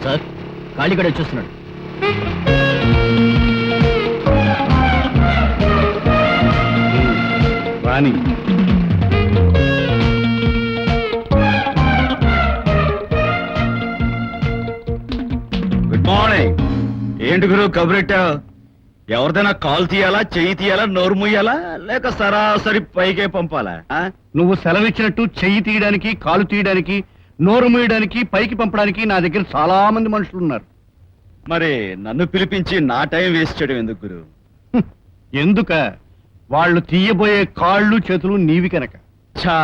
Sir కాళీగడ చూస్తున్నాడు. రాణి good morning. ఏంటి గురు కబురెట్టావు? ఎవరిదైనా కాల్ తీయాలా, చెయ్యి తీయాలా, నోరు ముయ్యాలా, లేక సరాసరి పైకే పంపాలా? నువ్వు సెలవిచ్చినట్టు చెయ్యి తీయడానికి, కాలు తీయడానికి, నోరు మూయడానికి, పైకి పంపడానికి నా దగ్గర చాలా మంది మనుషులు ఉన్నారు. మరి నన్ను పిలిపించి నా టైం వేస్ట్ చేయడం ఎందుకు గురు? ఎందుక? వాళ్ళు తీయబోయే కాళ్ళు చేతులు నీవి కనుక. ఛా